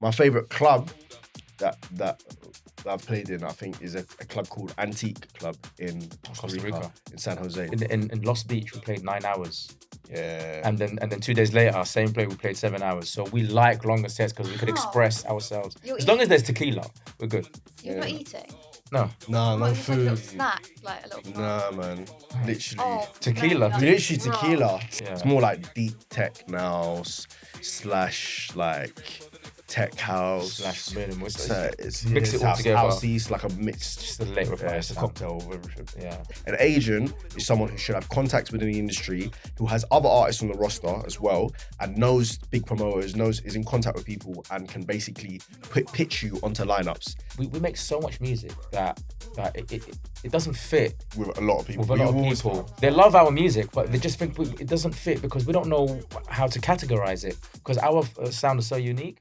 My favorite club that I've played in, I think, is a club called Antique Club in Costa Rica, in San Jose. In Lost Beach, we played 9 hours. Yeah. And then 2 days later, same play, we played 7 hours. So we like longer sets because we could express ourselves. As long as there's tequila, we're good. You're not eating? No. No, no Like a food. little snack, like a little. Nah, man. Literally. Oh, Tequila. no, Literally that's tequila. wrong. Yeah. It's more like deep tech now slash like tech house Slash minimal. It's mix it all house, together. Housey, it's like a mix. Just a late reply. It's a cocktail of everything. Yeah. An agent is someone who should have contacts within the industry, who has other artists on the roster as well, and knows big promoters, is in contact with people, and can basically pitch you onto lineups. We make so much music that it doesn't fit With a lot of people. with a lot of people. They love our music, but they just think it doesn't fit because we don't know how to categorize it because our sound is so unique.